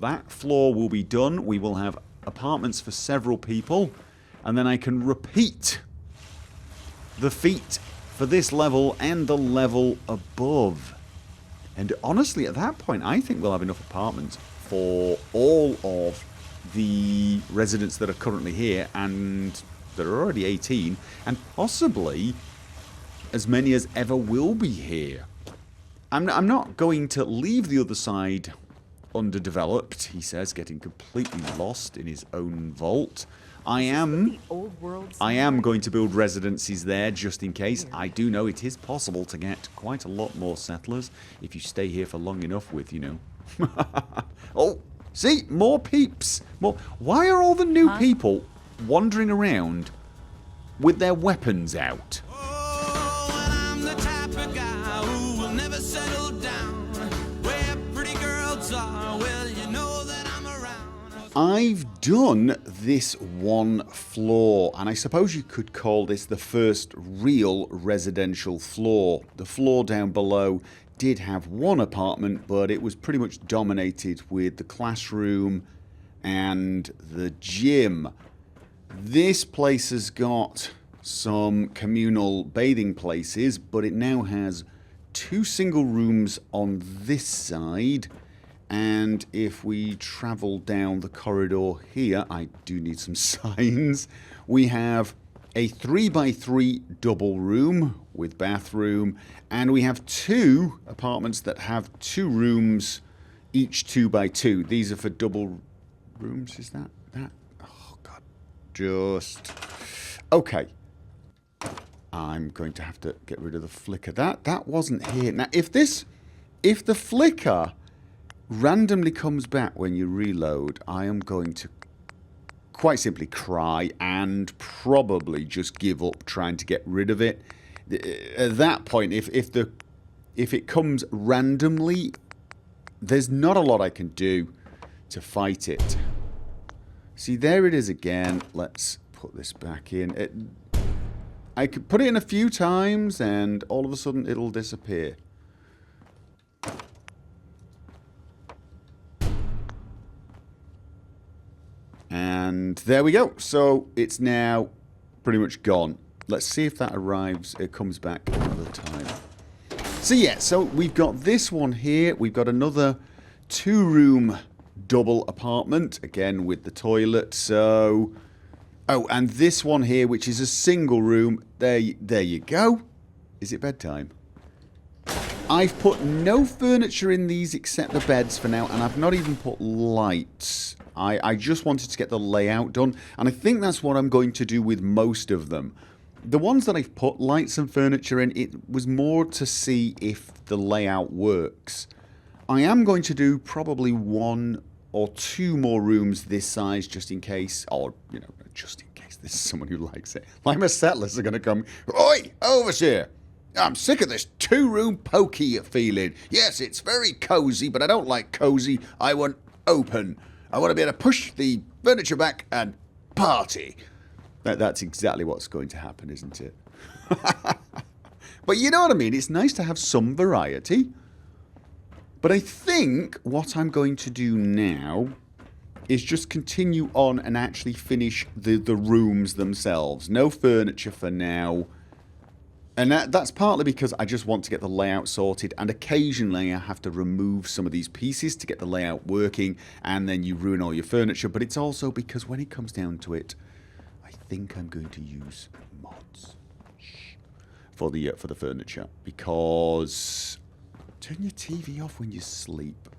that floor will be done. We will have apartments for several people. And then I can repeat the feat for this level and the level above. And honestly, at that point, I think we'll have enough apartments for all of the residents that are currently here, and there are already 18, and possibly as many as ever will be here. I'm not going to leave the other side underdeveloped, he says, getting completely lost in his own vault. I am going to build residencies there just in case. I do know it is possible to get quite a lot more settlers if you stay here for long enough with, you know. Oh, see, more peeps. More. Why are all the new people wandering around with their weapons out? I've done this one floor, and I suppose you could call this the first real residential floor. The floor down below did have one apartment, but it was pretty much dominated with the classroom and the gym. This place has got some communal bathing places, but it now has 2 single rooms on this side. And if we travel down the corridor here, I do need some signs. We have a 3x3 double room with bathroom, and we have 2 apartments that have 2 rooms, each 2x2. These are for double rooms, is that? Oh god, just okay. I'm going to have to get rid of the flicker. That wasn't here. Now, if the flicker randomly comes back when you reload, I am going to quite simply cry and probably just give up trying to get rid of it. At that point, if it comes randomly, there's not a lot I can do to fight it. See, there it is again. Let's put this back in. I could put it in a few times and all of a sudden it'll disappear. And there we go. So it's now pretty much gone. Let's see if that arrives. It comes back another time. So yeah, so we've got this one here. We've got another 2-room double apartment, again with the toilet. So, oh, and this one here, which is a single room. There you go. Is it bedtime? I've put no furniture in these except the beds for now, and I've not even put lights. I just wanted to get the layout done, and I think that's what I'm going to do with most of them. The ones that I've put lights and furniture in, it was more to see if the layout works. I am going to do probably 1 or 2 more rooms this size just in case, or, you know, just in case there's someone who likes it. Like my settlers are going to come, "Oi, overseer! I'm sick of this 2-room pokey feeling. Yes, it's very cozy, but I don't like cozy. I want open. I want to be able to push the furniture back and party." That's exactly what's going to happen, isn't it? But you know what I mean? It's nice to have some variety. But I think what I'm going to do now is just continue on and actually finish the rooms themselves. No furniture for now. And that's partly because I just want to get the layout sorted, and occasionally I have to remove some of these pieces to get the layout working, and then you ruin all your furniture. But it's also because when it comes down to it, I think I'm going to use mods for the furniture, because turn your TV off when you sleep.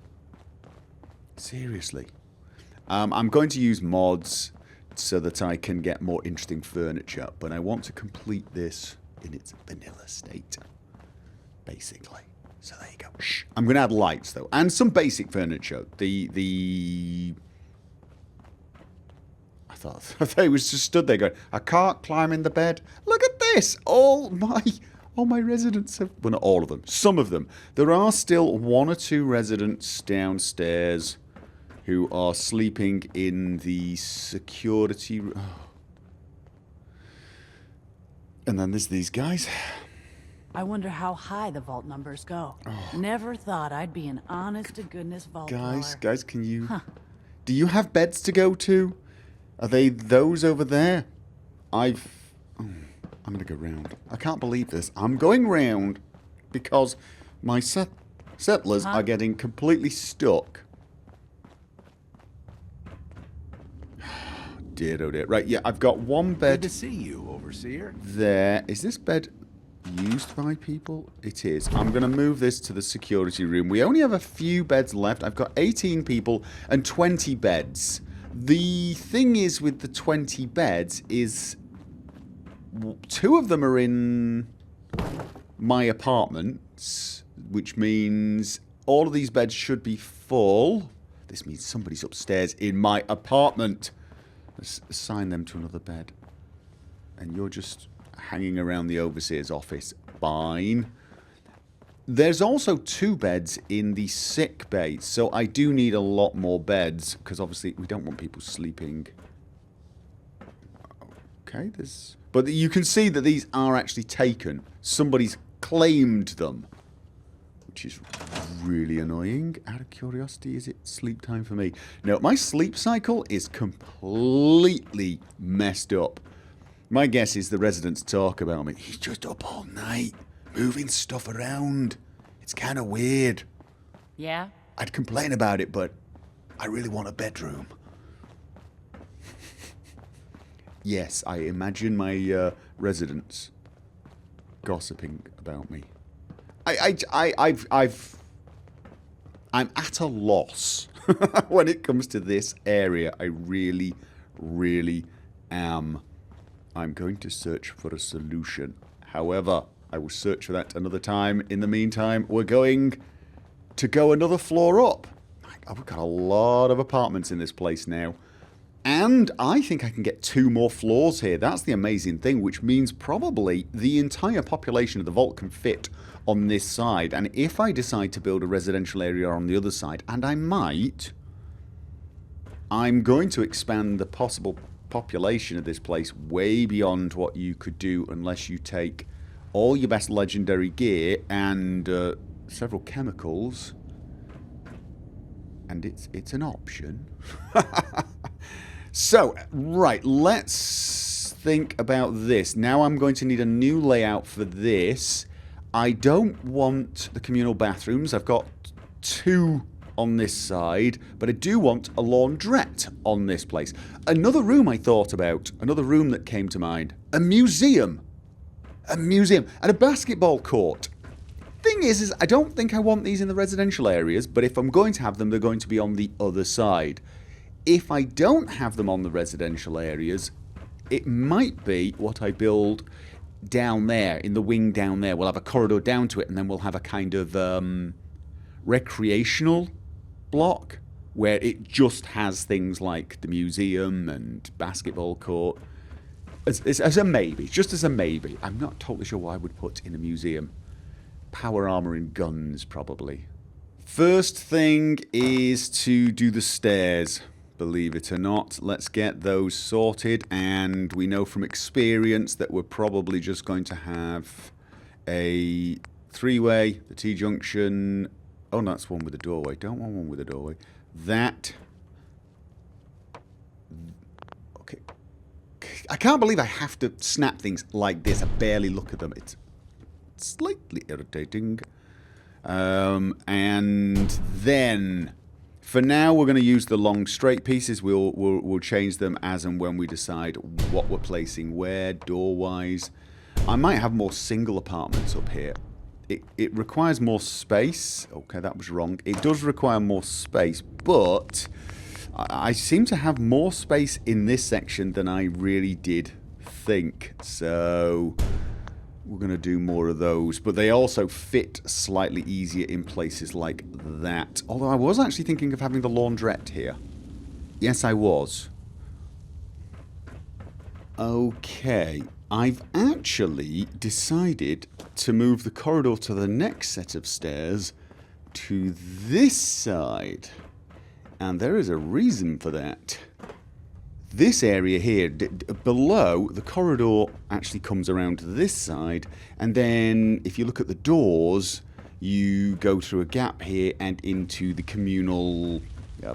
Seriously. I'm going to use mods so that I can get more interesting furniture, but I want to complete this in its vanilla state, basically. So there you go. Shh. I'm going to add lights though, and some basic furniture. I thought they was just stood there going, "I can't climb in the bed. Look at this! All my residents have..." Well, not all of them. Some of them. There are still 1 or 2 residents downstairs who are sleeping in the security room. And then there's these guys. I wonder how high the vault numbers go. Never thought I'd be an honest-to-goodness vault dweller. Guys, can you... Huh. Do you have beds to go to? Are they those over there? I'm going to go round. I can't believe this. I'm going round because my settlers are getting completely stuck. Dear, oh dear. Right, yeah, I've got one bed. Good to see you, Overseer. There. Is this bed used by people? It is. I'm going to move this to the security room. We only have a few beds left. I've got 18 people and 20 beds. The thing is with the 20 beds is 2 of them are in my apartments, which means all of these beds should be full. This means somebody's upstairs in my apartment. Let's assign them to another bed. And you're just hanging around the Overseer's office. Fine. There's also 2 beds in the sick bay, so I do need a lot more beds, because obviously we don't want people sleeping. Okay, there's... But you can see that these are actually taken. Somebody's claimed them, which is really annoying. Out of curiosity, is it sleep time for me? No, my sleep cycle is completely messed up. My guess is the residents talk about me. He's just up all night, moving stuff around. It's kind of weird. Yeah? I'd complain about it, but I really want a bedroom. Yes, I imagine my residents gossiping about me. I'm at a loss when it comes to this area. I really, really am. I'm going to search for a solution. However, I will search for that another time. In the meantime, we're going to go another floor up. We've got a lot of apartments in this place now. And I think I can get 2 more floors here. That's the amazing thing, which means probably the entire population of the vault can fit on this side. And if I decide to build a residential area on the other side, and I might, I'm going to expand the possible population of this place way beyond what you could do unless you take all your best legendary gear and several chemicals. And it's an option. So, right, let's think about this. Now I'm going to need a new layout for this. I don't want the communal bathrooms. I've got 2 on this side, but I do want a laundrette on this place. Another room I thought about, another room that came to mind, a museum. A museum and a basketball court. Thing is I don't think I want these in the residential areas, but if I'm going to have them, they're going to be on the other side. If I don't have them on the residential areas, it might be what I build down there, in the wing down there. We'll have a corridor down to it, and then we'll have a kind of recreational block where it just has things like the museum and basketball court. As a maybe, just as a maybe. I'm not totally sure what I would put in a museum. Power armor and guns, probably. First thing is to do the stairs. Believe it or not, let's get those sorted, and we know from experience that we're probably just going to have a 3-way, the T-junction. Oh, no, that's one with a doorway. Don't want one with a doorway. That. Okay. I can't believe I have to snap things like this. I barely look at them. It's slightly irritating. And then... For now, we're going to use the long straight pieces. We'll change them as and when we decide what we're placing where, door-wise. I might have more single apartments up here. It requires more space. Okay, that was wrong. It does require more space, but I seem to have more space in this section than I really did think. So... we're going to do more of those, but they also fit slightly easier in places like that. Although I was actually thinking of having the laundrette here. Yes, I was. Okay, I've actually decided to move the corridor to the next set of stairs to this side. And there is a reason for that. This area here, below, the corridor actually comes around to this side, and then if you look at the doors, you go through a gap here and into the communal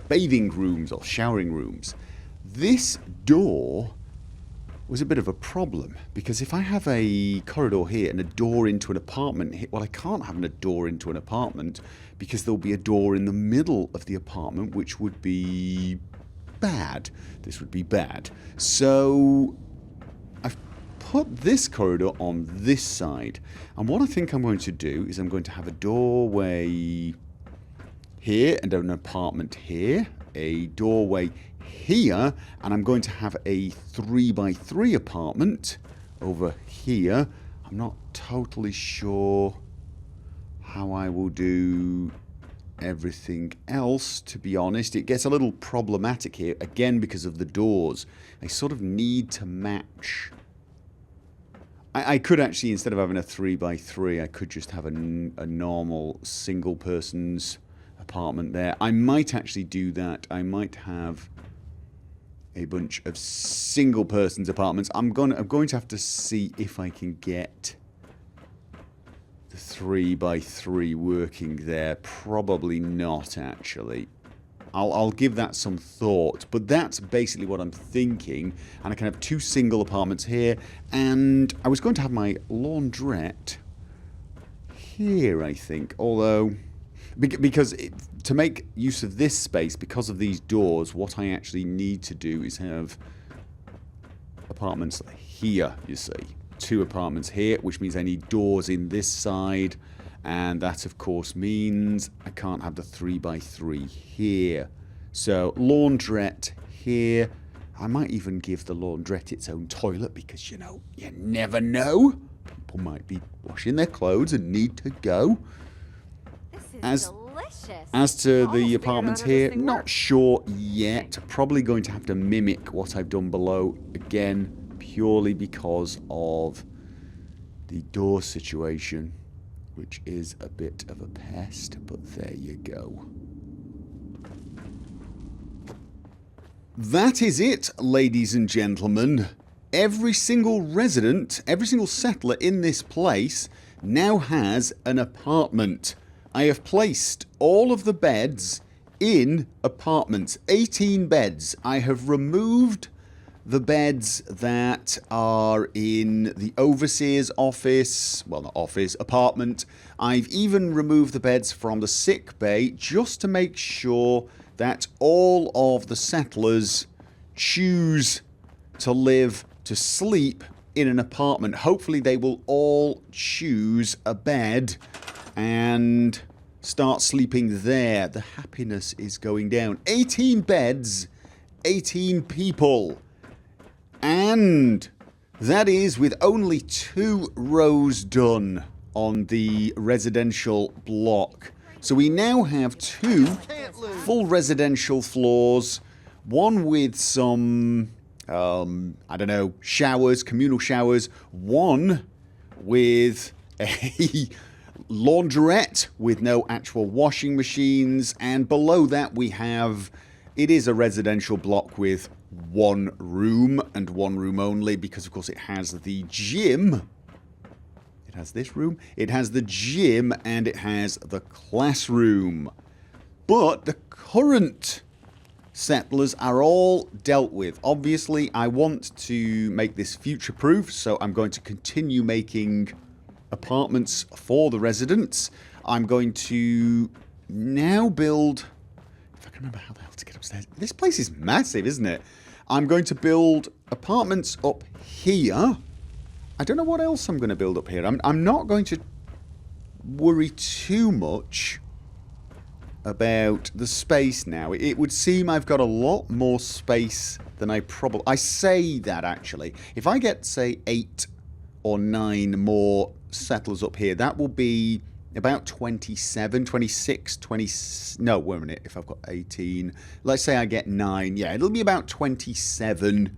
bathing rooms or showering rooms. This door was a bit of a problem, because if I have a corridor here and a door into an apartment here, well, I can't have a door into an apartment because there'll be a door in the middle of the apartment, which would be bad. This would be bad. So I've put this corridor on this side, and what I think I'm going to do is I'm going to have a doorway here and an apartment here, a doorway here, and I'm going to have a 3x3 apartment over here. I'm not totally sure how I will do everything else, to be honest. It gets a little problematic here, again, because of the doors. I sort of need to match. I could actually, instead of having a 3x3, I could just have a normal single person's apartment there. I might actually do that. I might have a bunch of single person's apartments. I'm going to have to see if I can get the 3x3 working there. Probably not, actually. I'll give that some thought, but that's basically what I'm thinking. And I can have 2 single apartments here, and I was going to have my laundrette here, I think, although because to make use of this space, because of these doors, what I actually need to do is have apartments here, you see. 2 apartments here, which means I need doors in this side, and that of course means I can't have the 3x3 here. So laundrette here. I might even give the laundrette its own toilet, because you know, you never know. People might be washing their clothes and need to go. As to the apartments here, not sure yet. Probably going to have to mimic what I've done below again, purely because of the door situation, which is a bit of a pest, but there you go. That is it, ladies and gentlemen. Every single resident, every single settler in this place now has an apartment. I have placed all of the beds in apartments. 18 beds. I have removed the beds that are in the overseer's office, well, not office, apartment. I've even removed the beds from the sick bay, just to make sure that all of the settlers choose to live, to sleep in an apartment. Hopefully they will all choose a bed and start sleeping there. The happiness is going down. 18 beds, 18 people. And that is with only 2 rows done on the residential block. So we now have 2 full residential floors, one with some, I don't know, showers, communal showers, one with a laundrette with no actual washing machines, and below that we have, it is a residential block with 1 room and 1 room only, because of course it has the gym. It has this room, it has the gym, and it has the classroom. But the current settlers are all dealt with. Obviously I want to make this future proof, so I'm going to continue making apartments for the residents. I'm going to now build, if I can remember how the hell to get upstairs. This place is massive, isn't it? I'm going to build apartments up here. I don't know what else I'm going to build up here. I'm not going to worry too much about the space now. It would seem I've got a lot more space than I probably... I say that, actually. If I get, say, 8 or 9 more settlers up here, that will be about 27, 26, 20... No, wait a minute. If I've got 18... Let's say I get 9. Yeah, it'll be about 27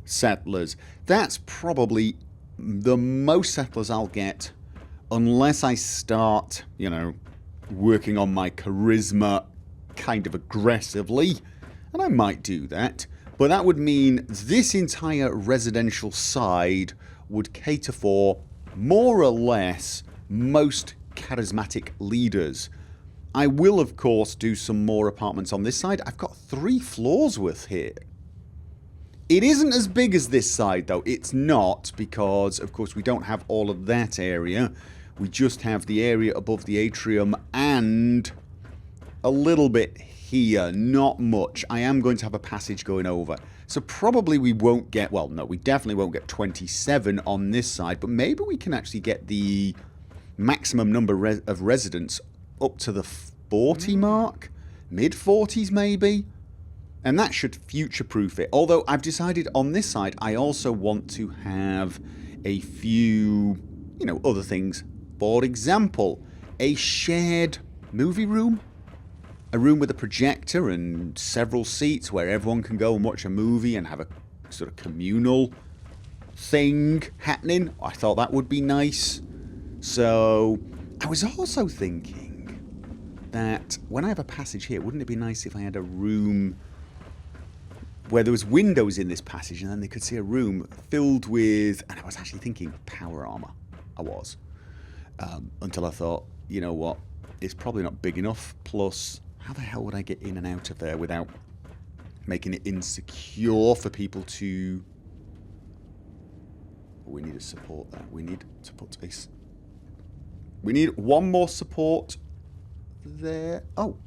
settlers. That's probably the most settlers I'll get, unless I start, you know, working on my charisma kind of aggressively. And I might do that. But that would mean this entire residential side would cater for more or less most charismatic leaders. I will, of course, do some more apartments on this side. I've got 3 floors worth here. It isn't as big as this side, though. It's not, because, of course, we don't have all of that area. We just have the area above the atrium and a little bit here. Not much. I am going to have a passage going over. So probably we won't get... Well, no, we definitely won't get 27 on this side. But maybe we can actually get the maximum number of residents up to the 40 mark. Mid-40s, maybe. And that should future-proof it. Although I've decided on this side, I also want to have a few, you know, other things. For example, a shared movie room. A room with a projector and several seats where everyone can go and watch a movie and have a sort of communal thing happening. I thought that would be nice. So I was also thinking that when I have a passage here, wouldn't it be nice if I had a room where there was windows in this passage and then they could see a room filled with, and I was actually thinking power armor. I was. Until I thought, you know what, it's probably not big enough. Plus, how the hell would I get in and out of there without making it insecure for people to... We need a support there. We need support space. We need one more support there. Oh.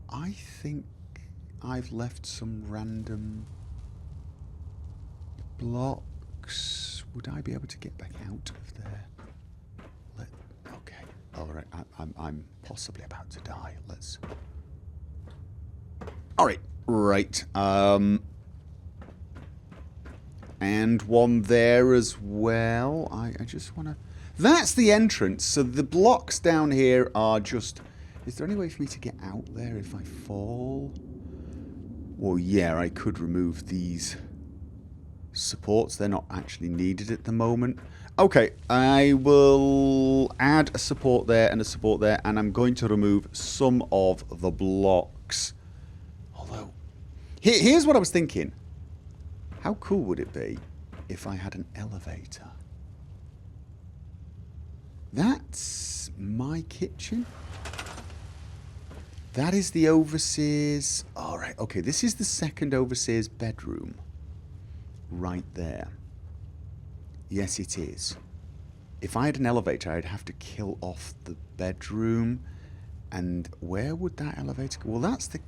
I think I've left some random blocks. Would I be able to get back out of there? Okay. Alright, I'm possibly about to die. Let's... Alright, right. And one there as well. I just want to... That's the entrance. So the blocks down here are just... Is there any way for me to get out there if I fall? Well, yeah, I could remove these supports. They're not actually needed at the moment. Okay, I will add a support there and a support there, and I'm going to remove some of the blocks. Although, here's what I was thinking. How cool would it be if I had an elevator? That's my kitchen. That is the overseer's... Alright, okay, this is the second overseer's bedroom. Right there. Yes, it is. If I had an elevator, I'd have to kill off the bedroom. And where would that elevator go? Well, that's the...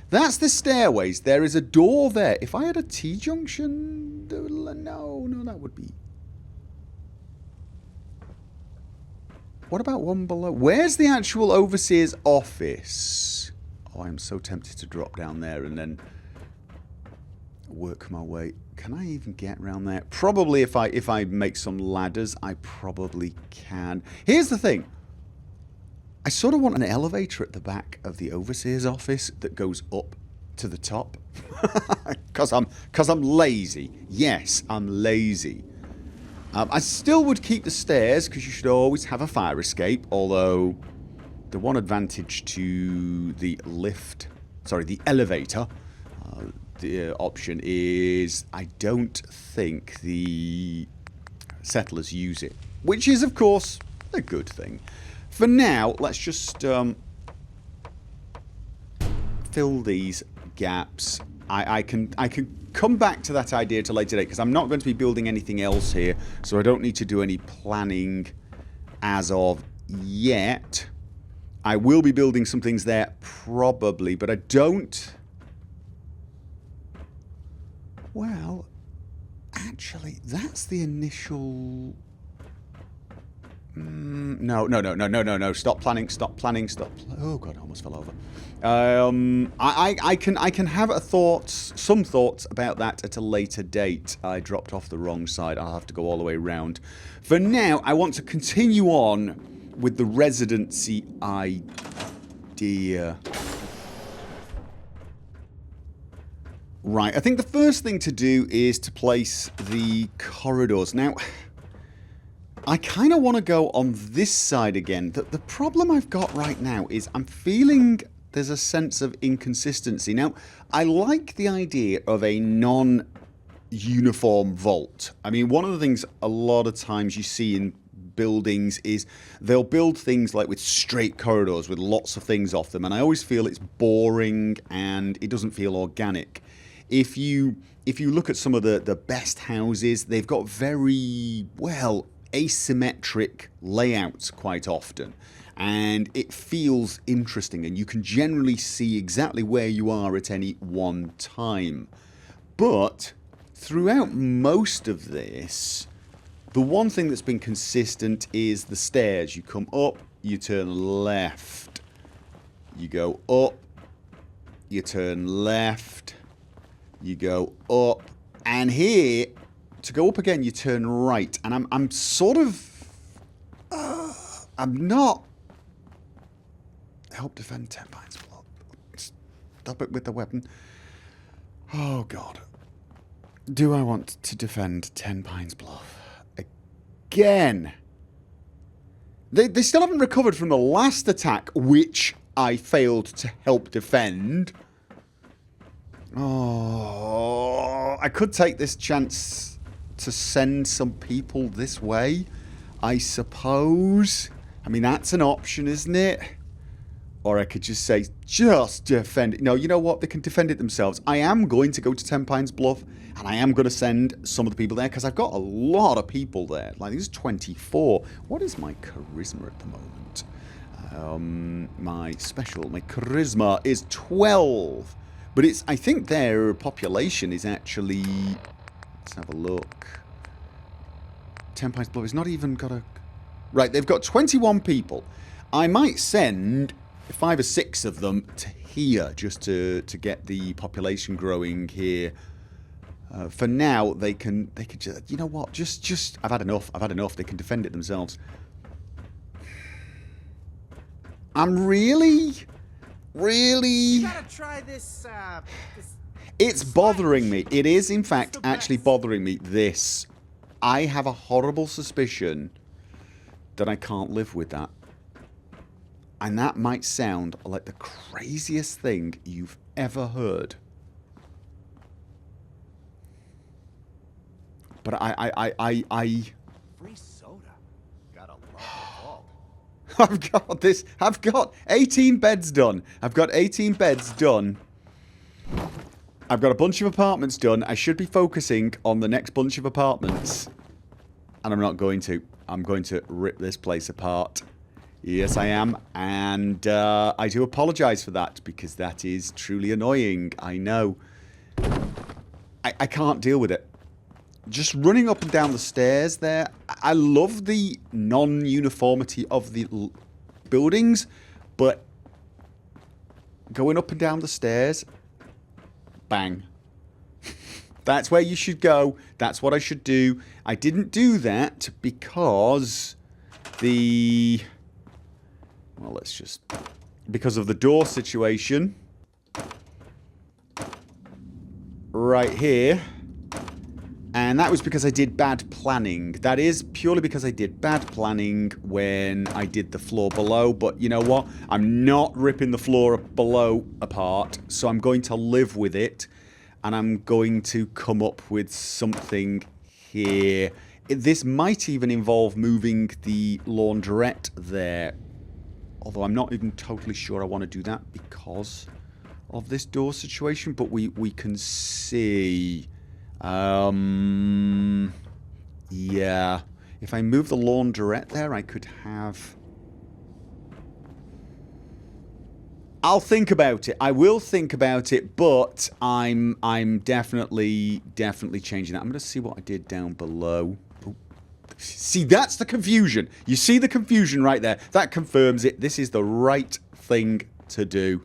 That's the stairways. There is a door there. If I had a T-junction... No, that would be... What about one below? Where's the actual overseer's office? Oh, I'm so tempted to drop down there and then work my way. Can I even get around there? Probably if I make some ladders, I probably can. Here's the thing. I sort of want an elevator at the back of the overseer's office that goes up to the top. Because I'm lazy. Yes, I'm lazy. I still would keep the stairs because you should always have a fire escape. Although the one advantage to the the elevator, the option is I don't think the settlers use it, which is of course a good thing. For now, let's just fill these gaps. I can come back to that idea at a later date because I'm not going to be building anything else here, so I don't need to do any planning as of yet. I will be building some things there probably, but I don't... Well, actually, that's the initial... No. Stop planning. Oh god, I almost fell over. I can have some thoughts about that at a later date. I dropped off the wrong side. I'll have to go all the way around. For now, I want to continue on with the residency idea. Right, I think the first thing to do is to place the corridors. Now, I kind of want to go on this side again. The problem I've got right now is I'm feeling there's a sense of inconsistency. Now, I like the idea of a non-uniform vault. I mean, one of the things a lot of times you see in buildings is they'll build things like with straight corridors with lots of things off them, and I always feel it's boring and it doesn't feel organic. If you look at some of the best houses, they've got very, well, asymmetric layouts quite often, and it feels interesting, and you can generally see exactly where you are at any one time. But throughout most of this, the one thing that's been consistent is the stairs. You come up, you turn left. You go up, you turn left, you go up, and here, to go up again, you turn right. And I'm sort of... I'm not... Help defend 10 pints. Stop it with the weapon. Oh, God. Do I want to defend 10 Pines Bluff? Again. They still haven't recovered from the last attack, which I failed to help defend. Oh, I could take this chance to send some people this way, I suppose. I mean, that's an option, isn't it? Or I could just say, just defend it. No, you know what? They can defend it themselves. I am going to go to 10 Pines Bluff, and I am going to send some of the people there, because I've got a lot of people there. Like, there's 24. What is my charisma at the moment? My charisma is 12. But it's, I think their population is actually, let's have a look. 10 Pines Bluff has not even got a... Right, they've got 21 people. I might send 5 or 6 of them to here, just to get the population growing here. For now, they can just, you know what, just, I've had enough, they can defend it themselves. I'm really... You gotta try this, It's bothering me. It is, in fact, actually bothering me, this. I have a horrible suspicion that I can't live with that. And that might sound like the craziest thing you've ever heard. But I free soda. Gotta love the vault. I've got 18 beds done. I've got 18 beds done. I've got a bunch of apartments done. I should be focusing on the next bunch of apartments. And I'm not going to. I'm going to rip this place apart. Yes, I am. And I do apologise for that, because that is truly annoying. I know. I can't deal with it. Just running up and down the stairs there. I love the non-uniformity of the buildings, but going up and down the stairs, bang. That's where you should go. That's what I should do. I didn't do that because the... Well, let's just... Because of the door situation. Right here. And that was because I did bad planning. That is purely because I did bad planning when I did the floor below. But you know what? I'm not ripping the floor below apart. So I'm going to live with it. And I'm going to come up with something here. This might even involve moving the laundrette there. Although I'm not even totally sure I want to do that because of this door situation. But we can see... Yeah. If I move the laundrette there, I could have... I'll think about it. I will think about it, but I'm definitely changing that. I'm going to see what I did down below. Oh. See, that's the confusion. You see the confusion right there. That confirms it. This is the right thing to do.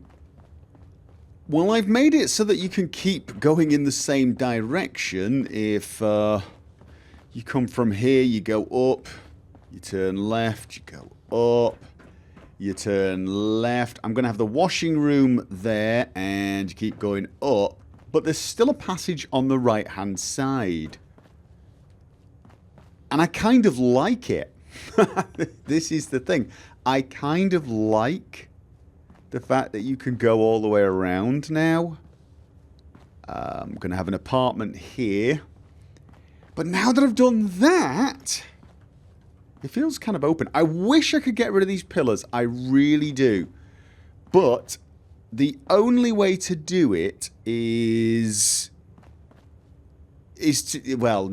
Well, I've made it so that you can keep going in the same direction. If you come from here, you go up, you turn left, you go up, you turn left. I'm going to have the washing room there, and you keep going up. But there's still a passage on the right-hand side. And I kind of like it. This is the thing. I kind of like... the fact that you can go all the way around now. I'm going to have an apartment here. But now that I've done that, It feels kind of open. I wish I could get rid of these pillars. I really do. But the only way to do it is to, well,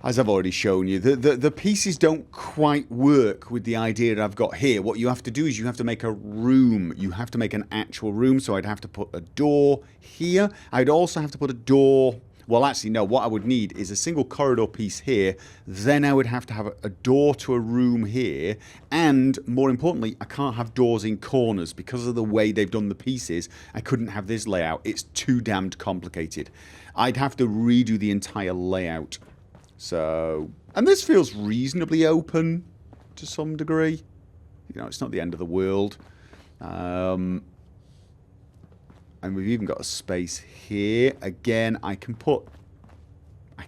as I've already shown you, the pieces don't quite work with the idea that I've got here. What you have to do is you have to make a room. You have to make an actual room. So I'd have to put a door here. I'd also have to put a door. Well, actually, no. What I would need is a single corridor piece here. Then I would have to have a door to a room here. And more importantly, I can't have doors in corners. Because of the way they've done the pieces, I couldn't have this layout. It's too damned complicated. I'd have to redo the entire layout. So, and this feels reasonably open to some degree. You know, it's not the end of the world. And we've even got a space here. Again, I can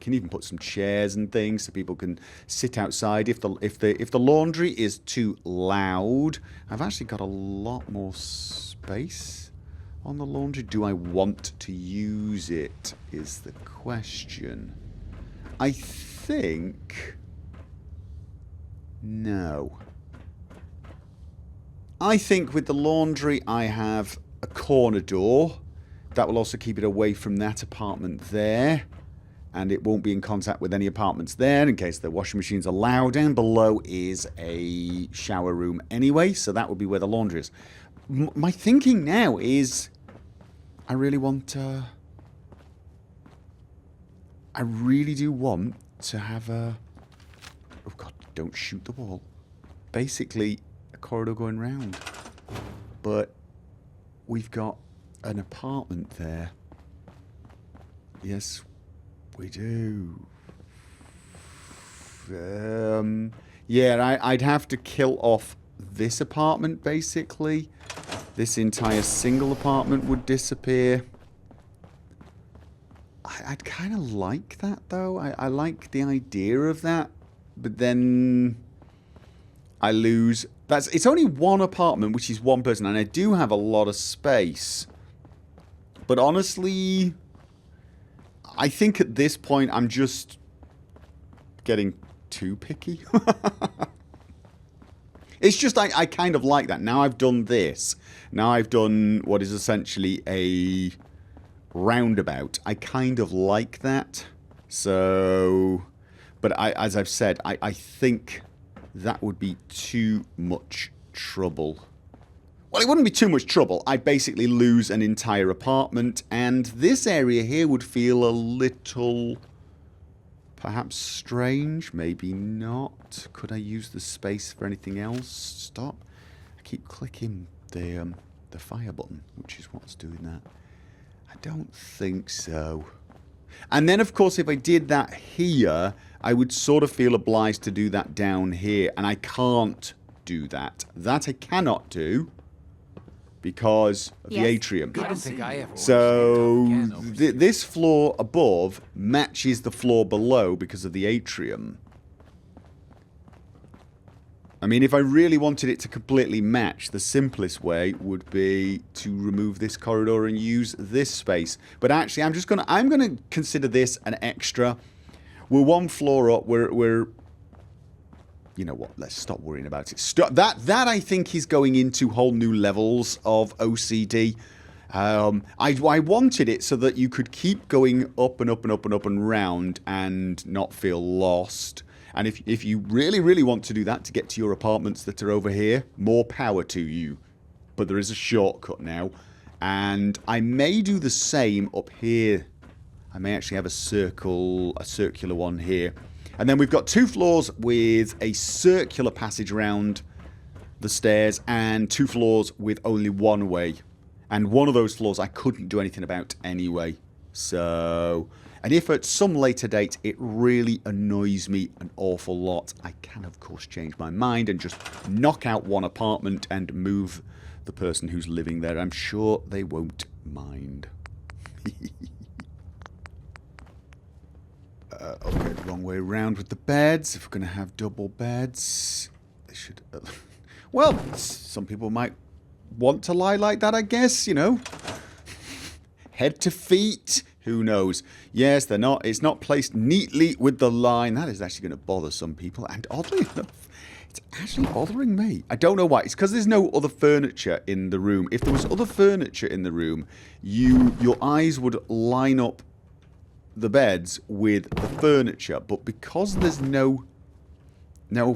even put some chairs and things so people can sit outside. If the laundry is too loud, I've actually got a lot more space on the laundry. Do I want to use it is the question. I think no. I think with the laundry I have a corner door. That will also keep it away from that apartment there. And it won't be in contact with any apartments there in case the washing machines are loud. Down below is a shower room anyway, so that would be where the laundry is. My thinking now is I really do want to have a... Oh god, don't shoot the wall. Basically, a corridor going round. But we've got an apartment there. Yes, we do. Yeah, I'd have to kill off this apartment, basically. This entire single apartment would disappear. I'd kind of like that, though. I like the idea of that. But then I lose... It's only one apartment, which is one person. And I do have a lot of space. But honestly, I think at this point I'm just getting too picky. It's just I kind of like that. Now I've done this. Now I've done what is essentially a roundabout. I kind of like that. So, but as I've said, I think that would be too much trouble. Well, it wouldn't be too much trouble. I'd basically lose an entire apartment, and this area here would feel a little perhaps strange, maybe not. Could I use the space for anything else? Stop. I keep clicking the fire button, which is what's doing that. I don't think so. And then, of course, if I did that here, I would sort of feel obliged to do that down here, and I can't do that. That I cannot do because of the atrium. I don't think I ever So this floor above matches the floor below because of the atrium. I mean, if I really wanted it to completely match, the simplest way would be to remove this corridor and use this space. But actually, I'm gonna consider this an extra. We're one floor up. We're you know what? Let's stop worrying about it. That I think is going into whole new levels of OCD. I wanted it so that you could keep going up and up and up and up and round and not feel lost. And if you really, really want to do that to get to your apartments that are over here, more power to you. But there is a shortcut now. And I may do the same up here. I may actually have a circular one here. And then we've got 2 floors with a circular passage around the stairs and 2 floors with only one way. And one of those floors I couldn't do anything about anyway. So, and if at some later date it really annoys me an awful lot, I can of course change my mind and just knock out one apartment and move the person who's living there. I'm sure they won't mind. Okay, wrong way around with the beds. If we're going to have double beds, they should... well, some people might want to lie like that, I guess, you know. Head to feet, Who knows? Yes, they're not. It's not placed neatly with the line. That is actually going to bother some people. And oddly enough, it's actually bothering me. I don't know why. It's because there's no other furniture in the room. If there was other furniture in the room, your eyes would line up the beds with the furniture. But because there's no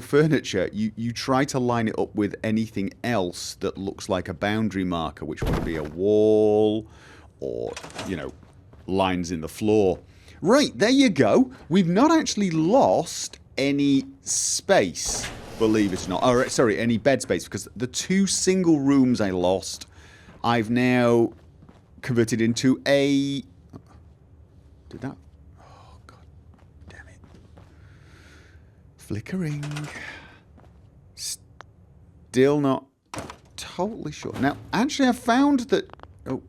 furniture, you try to line it up with anything else that looks like a boundary marker, which would be a wall or, you know, lines in the floor. Right, there you go. We've not actually lost any space, believe it or not. Or, sorry, any bed space, because the 2 single rooms I lost, I've now converted into a... Did that... Oh, God damn it. Flickering. Still not totally sure. Now, actually, I found that... Oh.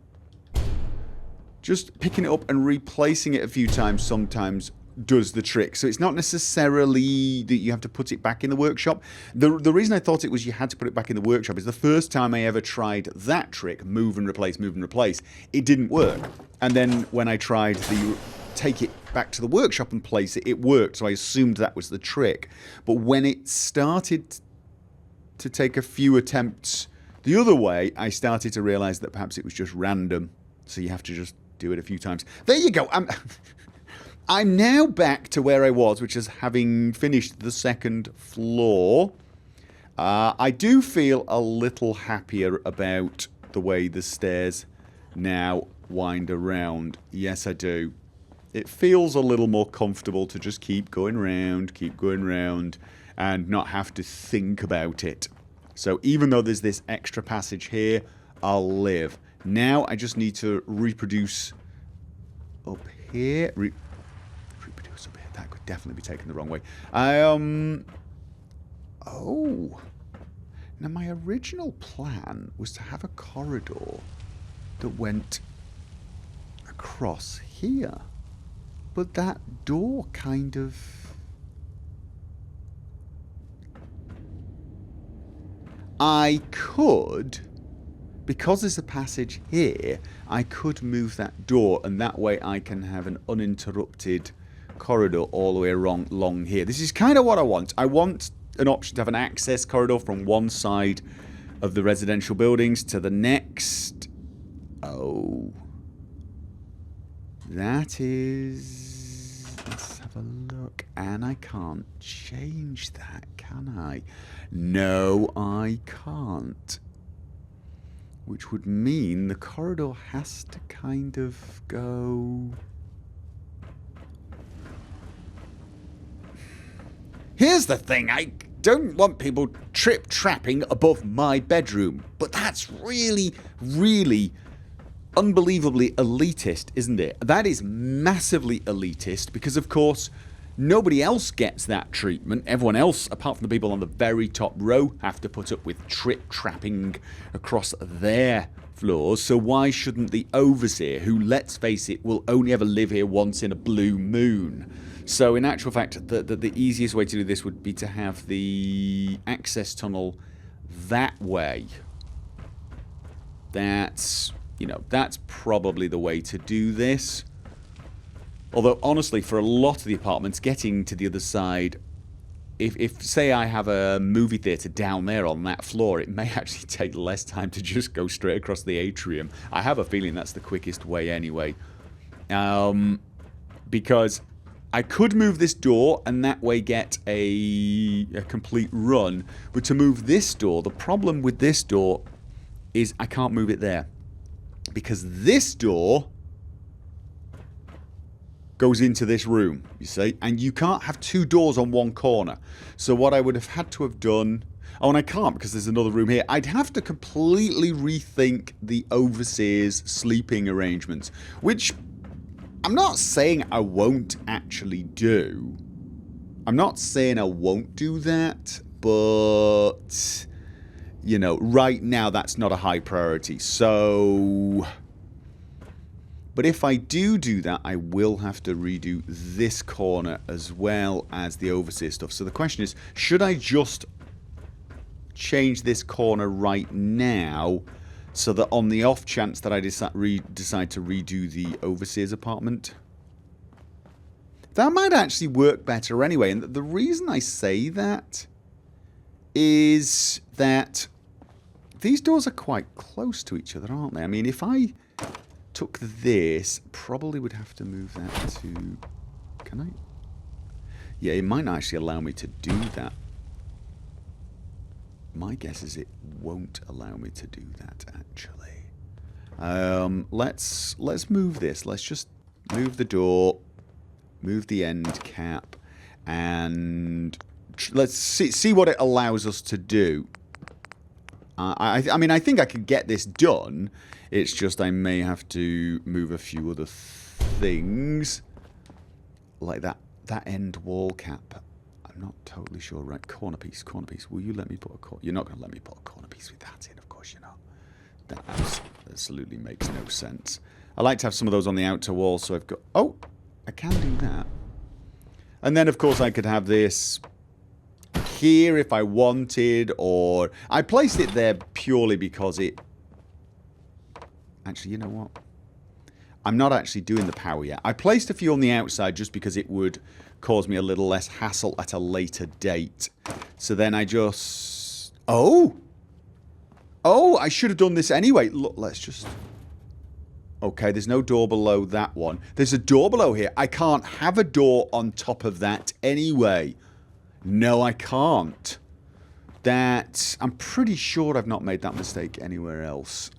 Just picking it up and replacing it a few times sometimes does the trick. So it's not necessarily that you have to put it back in the workshop. The reason I thought it was you had to put it back in the workshop is the first time I ever tried that trick, move and replace, it didn't work. And then when I tried the take it back to the workshop and place it, it worked. So I assumed that was the trick. But when it started to take a few attempts the other way, I started to realize that perhaps it was just random. So you have to just do it a few times. There you go. I'm now back to where I was, which is having finished the 2nd floor. I do feel a little happier about the way the stairs now wind around. Yes, I do. It feels a little more comfortable to just keep going round, and not have to think about it. So even though there's this extra passage here, I'll live. Now I just need to reproduce up here. Reproduce up here. That could definitely be taken the wrong way. Oh. Now my original plan was to have a corridor that went across here. But that door kind of... I could... Because there's a passage here, I could move that door, and that way I can have an uninterrupted corridor all the way along here. This is kind of what I want. I want an option to have an access corridor from one side of the residential buildings to the next. Oh. That is... Let's have a look. And I can't change that, can I? No, I can't. Which would mean the corridor has to kind of go... Here's the thing, I don't want people trip-trapping above my bedroom. But that's really, really unbelievably elitist, isn't it? That is massively elitist because, of course, nobody else gets that treatment. Everyone else, apart from the people on the very top row, have to put up with trip-trapping across their floors. So why shouldn't the overseer, who, let's face it, will only ever live here once in a blue moon? So in actual fact, the easiest way to do this would be to have the access tunnel that way. That's, you know, that's probably the way to do this. Although, honestly, for a lot of the apartments, getting to the other side, if say, I have a movie theatre down there on that floor, it may actually take less time to just go straight across the atrium. I have a feeling that's the quickest way anyway. Because I could move this door and that way get a complete run. But to move this door, the problem with this door is I can't move it there. Because this door goes into this room, you see, and you can't have 2 doors on one corner. So what I would have had to have done... Oh, and I can't because there's another room here. I'd have to completely rethink the overseer's sleeping arrangements, which I'm not saying I won't actually do. I'm not saying I won't do that, but, you know, right now that's not a high priority. So... But if I do that, I will have to redo this corner as well as the overseer stuff. So the question is, should I just change this corner right now so that on the off chance that I decide to redo the overseer's apartment, that might actually work better anyway. And the reason I say that is that these doors are quite close to each other, aren't they? I mean, if I took this, probably would have to move that to... Can I? Yeah, it might not actually allow me to do that. My guess is it won't allow me to do that, actually. Let's move this. Let's just move the door, move the end cap, and let's see what it allows us to do. I mean, I think I could get this done. It's just I may have to move a few other things. Like that end wall cap. I'm not totally sure. Right, corner piece. Will you let me put a corner... You're not going to let me put a corner piece with that in, of course you're not. That absolutely makes no sense. I like to have some of those on the outer wall, so I've got... Oh, I can do that. And then, of course, I could have this here if I wanted, or... I placed it there purely because it... Actually, you know what? I'm not actually doing the power yet. I placed a few on the outside just because it would cause me a little less hassle at a later date. So then I just... Oh! Oh, I should have done this anyway. Look, let's just... Okay, there's no door below that one. There's a door below here. I can't have a door on top of that anyway. No, I can't. I'm pretty sure I've not made that mistake anywhere else.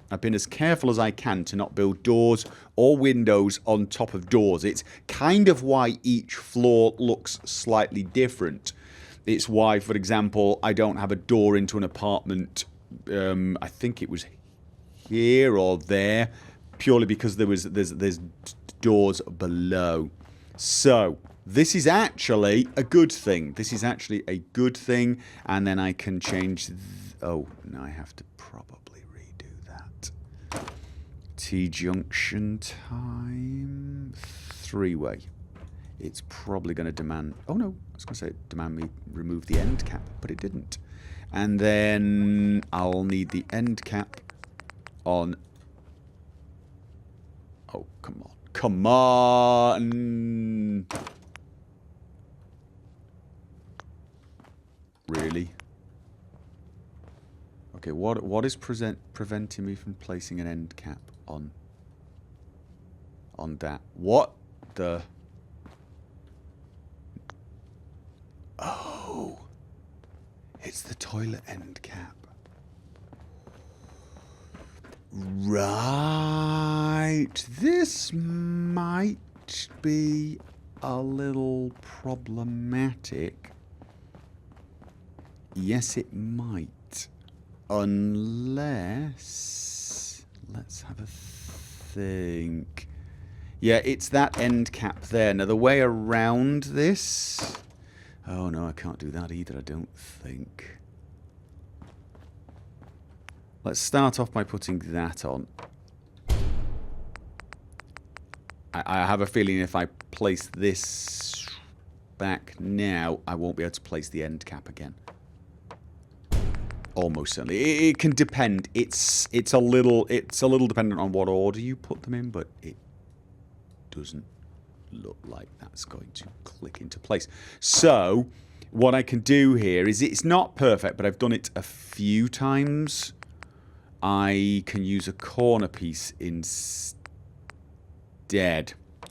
I've been as careful as I can to not build doors or windows on top of doors. It's kind of why each floor looks slightly different. It's why, for example, I don't have a door into an apartment. I think it was here or there, purely because there's doors below. So this is actually a good thing. This is actually a good thing, and then I can change. Oh no, I have to probably redo that. T-junction time 3-way. It's probably going to demand... Oh no, I was going to say demand me remove the end cap, but it didn't. And then I'll need the end cap on... Oh, come on. Come on! Really? Okay, what is preventing me from placing an end cap on that? What the... Oh, it's the toilet end cap. Right. This might be a little problematic. Yes, it might. Unless... Let's have a think. Yeah, it's that end cap there. Now, the way around this... Oh, no, I can't do that either, I don't think. Let's start off by putting that on. I have a feeling if I place this back now, I won't be able to place the end cap again. Almost certainly. It can depend. It's a little dependent on what order you put them in, but it doesn't look like that's going to click into place. So what I can do here is, it's not perfect, but I've done it a few times. I can use a corner piece instead,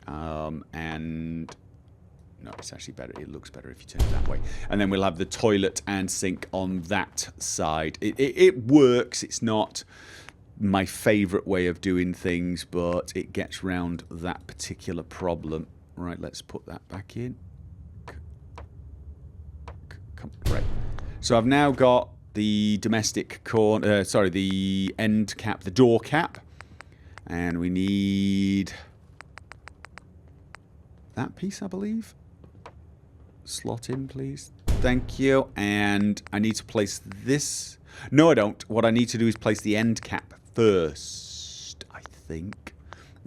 and no, it's actually better. It looks better if you turn it that way. And then we'll have the toilet and sink on that side. It works. It's not my favourite way of doing things, but it gets round that particular problem. Right, let's put that back in. Right. So I've now got the domestic corner, the end cap, the door cap. And we need that piece, I believe. Slot in, please. Thank you. And I need to place this. No, I don't. What I need to do is place the end cap first, I think.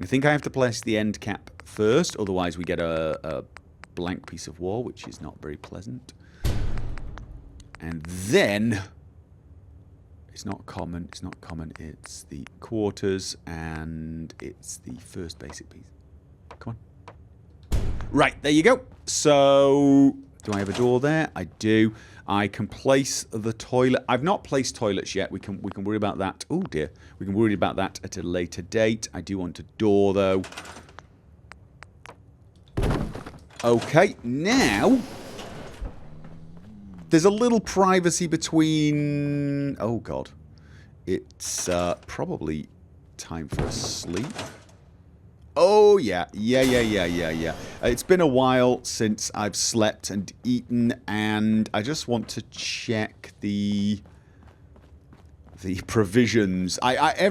I think I have to place the end cap first, otherwise we get a blank piece of wall, which is not very pleasant. And then It's not common. It's not common. It's the quarters and it's the first basic piece. Come on. Right, there you go. So, do I have a door there? I do. I can place the toilet. I've not placed toilets yet. We can worry about that. Oh dear. We can worry about that at a later date. I do want a door though. Okay, now there's a little privacy between... Oh god. It's probably time for a sleep. Oh, yeah. Yeah. It's been a while since I've slept and eaten, and I just want to check the provisions. I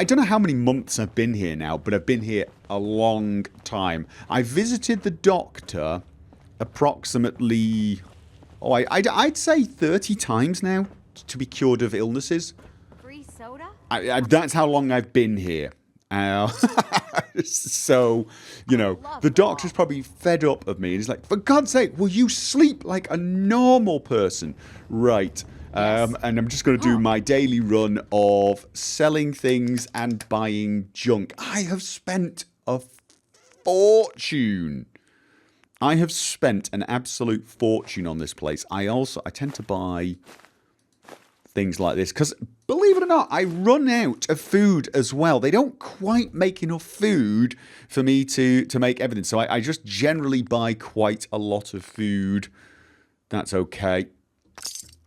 don't know how many months I've been here now, but I've been here a long time. I visited the doctor approximately, I'd say 30 times now to be cured of illnesses. Free soda? That's how long I've been here. So, you know, the doctor's probably fed up of me. And he's like, for God's sake, will you sleep like a normal person? Right. And I'm just going to do my daily run of selling things and buying junk. I have spent a fortune. I have spent an absolute fortune on this place. I tend to buy things like this because, believe it or not, I run out of food as well. They don't quite make enough food for me to make everything. So I just generally buy quite a lot of food. That's okay.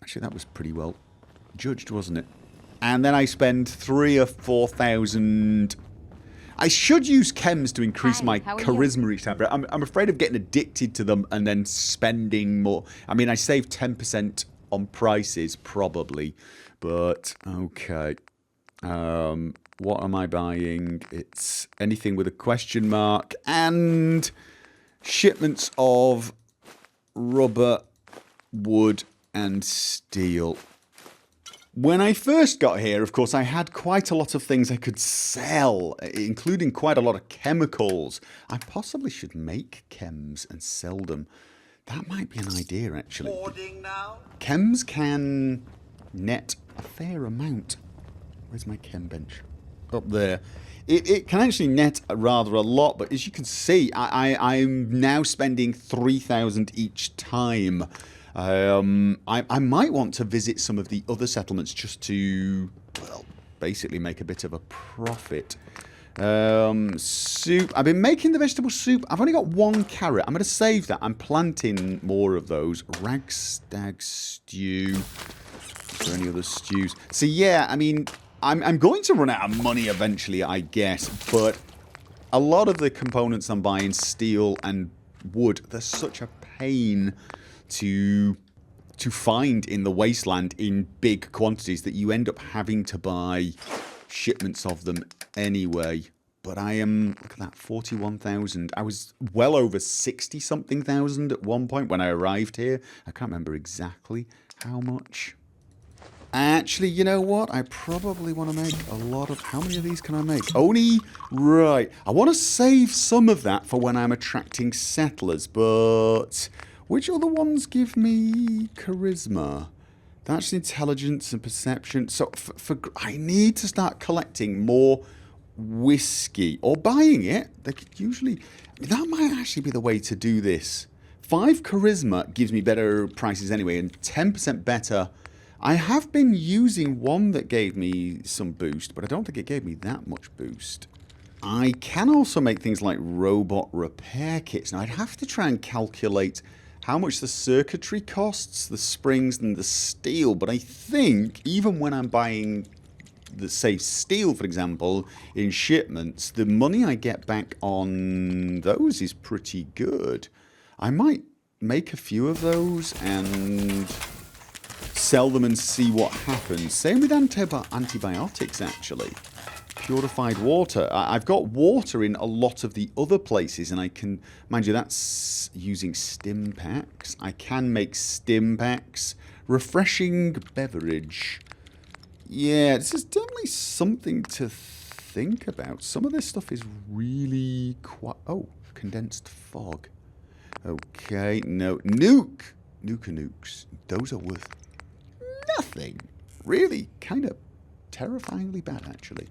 Actually, that was pretty well judged, wasn't it? And then I spend 3,000 or 4,000. I should use chems to increase my charisma each time, but I'm afraid of getting addicted to them and then spending more. I mean, I save 10% on prices, probably. But, okay. What am I buying? It's anything with a question mark. And shipments of rubber, wood, and steel. When I first got here, of course, I had quite a lot of things I could sell, including quite a lot of chemicals. I possibly should make chems and sell them. That might be an idea, actually. Chems can net a fair amount. Where's my chem bench? Up there. It can actually net rather a lot, but as you can see, I'm now spending 3,000 each time. I might want to visit some of the other settlements just to, well, basically make a bit of a profit. Soup. I've been making the vegetable soup. I've only got 1 carrot. I'm going to save that. I'm planting more of those. Ragstag stew. Is there any other stews? So yeah, I mean, I'm going to run out of money eventually, I guess. But a lot of the components I'm buying, steel and wood, they're such a pain to find in the wasteland in big quantities that you end up having to buy shipments of them anyway. But I am, look at that, 41,000. I was well over 60-something thousand at one point when I arrived here. I can't remember exactly how much. Actually, you know what? I probably want to make a lot of... How many of these can I make? Only... Right. I want to save some of that for when I'm attracting settlers, but... Which other ones give me charisma? That's intelligence and perception. So I need to start collecting more whiskey. Or buying it. They could usually... That might actually be the way to do this. 5 charisma gives me better prices anyway. And 10% better. I have been using one that gave me some boost. But I don't think it gave me that much boost. I can also make things like robot repair kits. Now I'd have to try and calculate... how much the circuitry costs, the springs and the steel. But I think even when I'm buying, the say, steel, for example, in shipments, the money I get back on those is pretty good. I might make a few of those and sell them and see what happens. Same with antibiotics, actually. Purified water. I've got water in a lot of the other places, and I can, mind you, that's using stim packs. I can make stim packs. Refreshing beverage. Yeah, this is definitely something to think about. Some of this stuff is really quite... Oh, condensed fog. Okay, no. Nuke! Nuke-a-nukes. Those are worth nothing. really kind of terrifyingly bad, actually.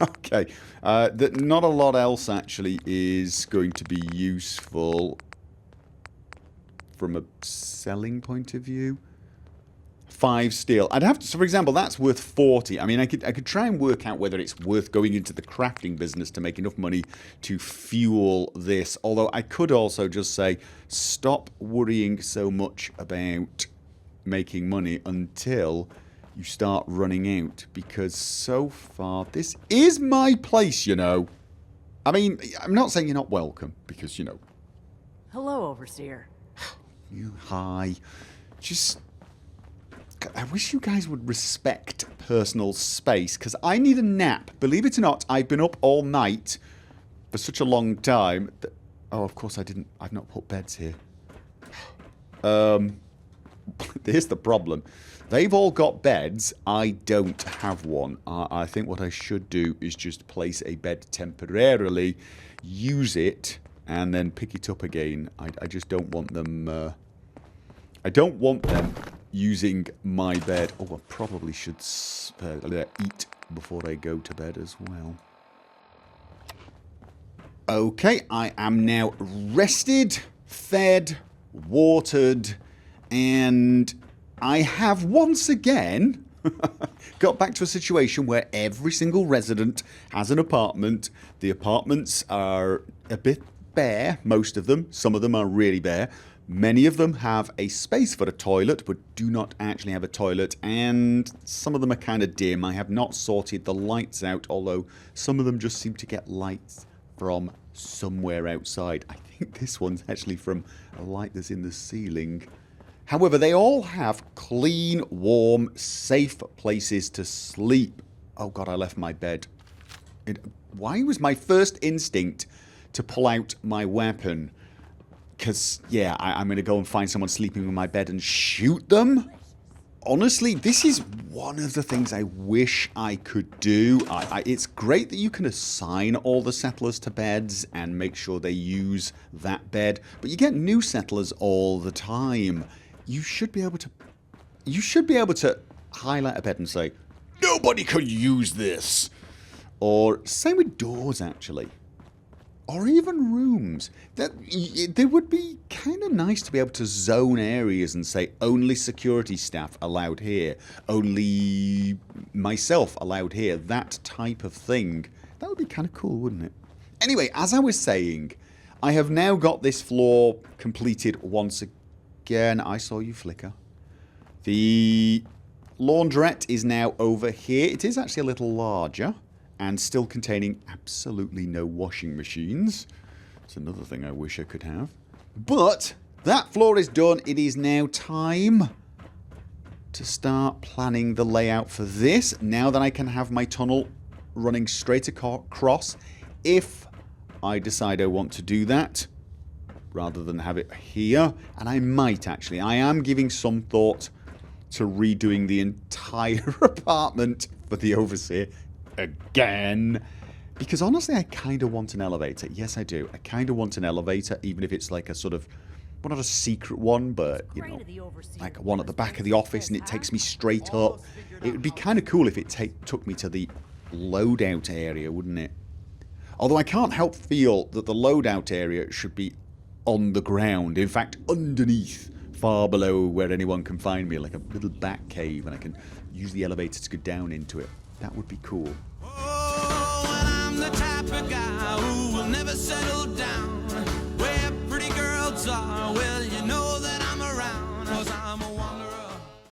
Okay. Not a lot else, actually, is going to be useful from a selling point of view. 5 steel. I'd have to, so for example, that's worth 40. I mean, I could try and work out whether it's worth going into the crafting business to make enough money to fuel this. Although I could also just say, stop worrying so much about making money until you start running out. Because so far, this is my place, you know. I mean, I'm not saying you're not welcome, because, you know. Hello, Overseer. Hi. Just... I wish you guys would respect personal space, because I need a nap. Believe it or not, I've been up all night for such a long time. Oh, of course I've not put beds here. Here's the problem. They've all got beds. I don't have one. I think what I should do is just place a bed temporarily, use it, and then pick it up again. I just don't want them... I don't want them using my bed. Oh, I probably should eat before I go to bed as well. Okay, I am now rested, fed, watered, and I have once again got back to a situation where every single resident has an apartment. The apartments are a bit bare, most of them. Some of them are really bare. Many of them have a space for a toilet, but do not actually have a toilet, and some of them are kind of dim. I have not sorted the lights out, although some of them just seem to get lights from somewhere outside. I think this one's actually from a light that's in the ceiling. However, they all have clean, warm, safe places to sleep. Oh god, I left my bed. Why was my first instinct to pull out my weapon? Because, yeah, I'm going to go and find someone sleeping in my bed and shoot them. Honestly, this is one of the things I wish I could do. It's great that you can assign all the settlers to beds and make sure they use that bed. But you get new settlers all the time. You should be able to highlight a bed and say, nobody could use this. Or same with doors, actually. Or even rooms. They would be kind of nice to be able to zone areas and say only security staff allowed here, only myself allowed here, that type of thing. That would be kind of cool, wouldn't it? Anyway, as I was saying, I have now got this floor completed once again. I saw you flicker. The laundrette is now over here. It is actually a little larger, and still containing absolutely no washing machines. That's another thing I wish I could have. But that floor is done. It is now time to start planning the layout for this. Now that I can have my tunnel running straight across, if I decide I want to do that, rather than have it here. And I might actually. I am giving some thought to redoing the entire apartment for the Overseer again, because honestly I kind of want an elevator. Yes, I do. I kind of want an elevator, even if it's like a sort of, well, not a secret one, but you know, like one at the back of the office and it takes me straight up. It would be kind of cool if it took me to the loadout area, wouldn't it? Although I can't help feel that the loadout area should be on the ground, in fact underneath, far below where anyone can find me, like a little back cave, and I can use the elevator to go down into it. That would be cool. Oh, and I'm the type of guy who will never settle down. Where pretty girls are, well, you